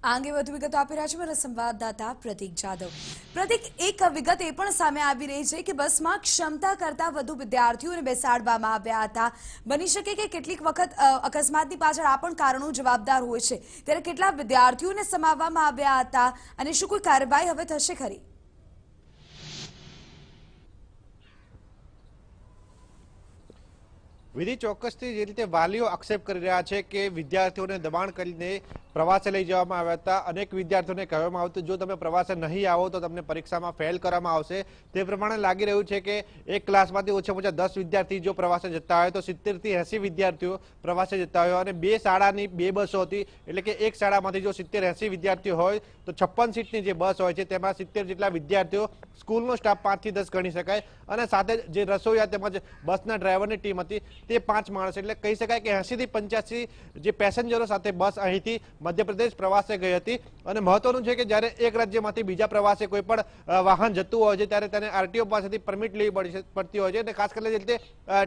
આ અંગે વધુ વિગતો આપી રહ્યા છે મારા સંવાદદાતા પ્રતીક જાદવ। પ્રતીક, એક વિગત એ પણ સામે આવી રહી છે કે બસમાં ક્ષમતા કરતા વધુ વિદ્યાર્થીઓને બેસાડવામાં આવ્યા હતા। બની શકે કે કેટલીક વખત અકસ્માતની પાછળ આ પણ કારણો જવાબદાર હોય છે, ત્યારે કેટલા વિદ્યાર્થીઓને સમાવવામાં આવ્યા હતા અને શું કોઈ કાર્યવાહી હવે થશે ખરી? વિધિ, ચોક્કસથી જે રીતે વાલીઓ આક્ષેપ કરી રહ્યા છે કે વિદ્યાર્થીઓને દબાણ કરીને પ્રવાસે લઈ જવામાં આવ્યા હતા। અનેક વિદ્યાર્થીઓને કહેવામાં આવતું જો તમે પ્રવાસે નહીં આવો તો તમને પરીક્ષામાં ફેલ કરવામાં આવશે। તે પ્રમાણે લાગી રહ્યું છે કે એક ક્લાસમાંથી ઓછામાં ઓછા 10 વિદ્યાર્થી જો પ્રવાસે જતા હોય તો 70 થી 80 વિદ્યાર્થીઓ પ્રવાસે જતા હોય અને બે શાળાની બે બસો હતી, એટલે કે એક શાળામાંથી જો 70-80 વિદ્યાર્થીઓ હોય તો 56 સીટની જે બસ હોય છે તેમાં 70 જેટલા વિદ્યાર્થીઓ, સ્કૂલનો સ્ટાફ 5 થી 10 ગણી શકાય અને સાથે જે રસોઈયા તેમજ બસના ડ્રાઈવરની ટીમ હતી તે 5 માણસ, એટલે કહી શકાય કે 80 થી 85 જે પેસેન્જરો સાથે બસ અહીંથી મધ્યપ્રદેશ પ્રવાસે ગઈ હતી। અને મહત્વનું છે કે જ્યારે એક રાજ્યમાંથી બીજા પ્રવાસે કોઈ પણ વાહન જતું હોય છે ત્યારે તેને આરટીઓ પાસેથી પરમિટ લેવી પડતી હોય છે અને ખાસ કરીને જે રીતે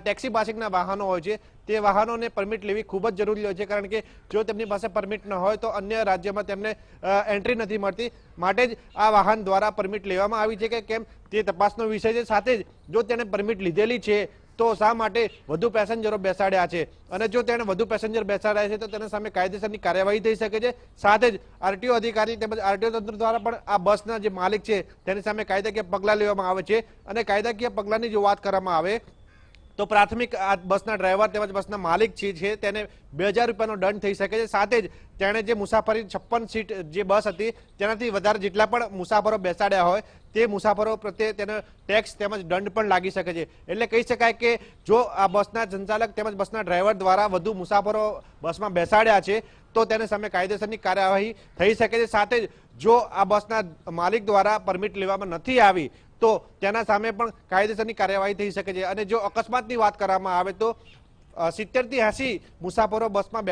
ટેક્સી પાસિંગના વાહનો હોય છે તે વાહનોને પરમિટ લેવી ખૂબ જ જરૂરી હોય છે, કારણ કે જો તેમની પાસે પરમિટ ન હોય તો અન્ય રાજ્યમાં તેમને એન્ટ્રી નથી મળતી। માટે જ આ વાહન દ્વારા પરમિટ લેવામાં આવી છે કે કેમ તે તપાસનો વિષય છે। સાથે જ જો તેણે પરમિટ લીધેલી છે તો શા માટે વધુ પેસેન્જરો બેસાડ્યા છે અને જો તેણે વધુ પેસેન્જર બેસાડ્યા છે તો તેના સામે કાયદેસરની કાર્યવાહી થઈ શકે છે। સાથે જ આરટીઓ અધિકારી તેમજ આરટીઓ તંત્ર દ્વારા પણ આ બસના જે માલિક છે તેની સામે કાયદાકીય પગલાં લેવામાં આવે છે। અને કાયદાકીય પગલાંની જો વાત કરવામાં આવે તો પ્રાથમિક આ બસના ડ્રાઈવર તેમજ બસના માલિક છે તેને 2000 રૂપિયાનો દંડ થઈ શકે છે। સાથે જ તેણે જે મુસાફરી 56 સીટ જે બસ હતી તેનાથી વધારે જેટલા પણ મુસાફરો બેસાડ્યા હોય તે મુસાફરો પ્રત્યે તેને ટેક્સ તેમજ દંડ પણ લાગી શકે છે। એટલે કહી શકાય કે જો આ બસના સંચાલક તેમજ બસના ડ્રાઈવર દ્વારા વધુ મુસાફરો બસમાં બેસાડ્યા છે તો તેને સામે કાયદેસરની કાર્યવાહી થઈ શકે છે। સાથે જ જો આ બસના માલિક દ્વારા પરમિટ લેવામાં નથી આવી તો તેના સામે પણ કાયદેસરની કાર્યવાહી થઈ શકે છે। અને જો અકસ્માતની વાત કરવામાં આવે તો 70 થી 80 મુસાફરો બસમાં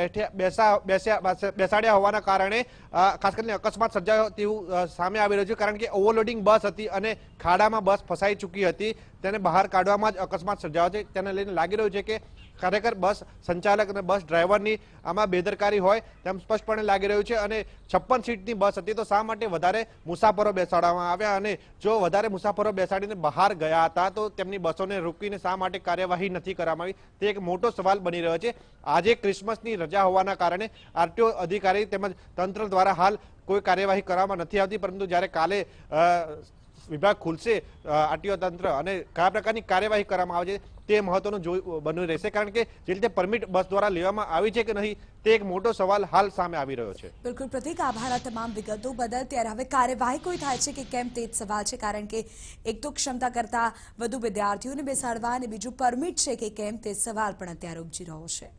બેસાડ્યા હોવાના કારણે ખાસ કરીને અકસ્માત સર્જાયો તેવું સામે આવી રહ્યું છે, કારણ કે ઓવરલોડિંગ બસ હતી અને ખાડામાં બસ ફસાઈ ચૂકી હતી, તેને બહાર કાઢવામાં જ અકસ્માત સર્જાયો છે। તેને લઈને લાગી રહ્યું છે કે ખરેખર બસ સંચાલક અને બસ ડ્રાઈવરની આમાં બેદરકારી હોય તેમ સ્પષ્ટપણે લાગી રહ્યું છે। અને 56 સીટની બસ હતી તો શા માટે વધારે મુસાફરો બેસાડવામાં આવ્યા અને જો વધારે મુસાફરો બેસાડીને બહાર ગયા હતા તો તેમની બસોને રોકીને શા માટે કાર્યવાહી નથી કરવામાં આવી, તે એક મોટો સવાલ બની રહ્યો છે। આજે ક્રિસમસની રજા હોવાના કારણે આરટીઓ અધિકારી તેમજ તંત્ર દ્વારા હાલ કોઈ કાર્યવાહી કરવામાં નથી આવતી, પરંતુ જ્યારે કાલે વિભાગ ખુલશે આરટીઓ તંત્ર અને કયા પ્રકારની કાર્યવાહી કરવામાં આવે છે તે મહત્વનું બન્યું રહેશે, કારણ કે જે રીતે પરમિટ બસ દ્વારા લેવામાં આવી છે કે નહીં તે એક મોટો સવાલ હાલ સામે આવી રહ્યો છે। બિલકુલ પ્રતીક, આભાર આ તમામ વિગતો બદલ। ત્યારે હવે કાર્યવાહી કોઈ થાય છે કે કેમ તે જ સવાલ છે, કારણ કે એક તો ક્ષમતા કરતા વધુ વિદ્યાર્થીઓને બેસાડવા અને બીજું પરમિટ છે કે કેમ તે સવાલ પણ અત્યારે ઉપજી રહ્યો છે।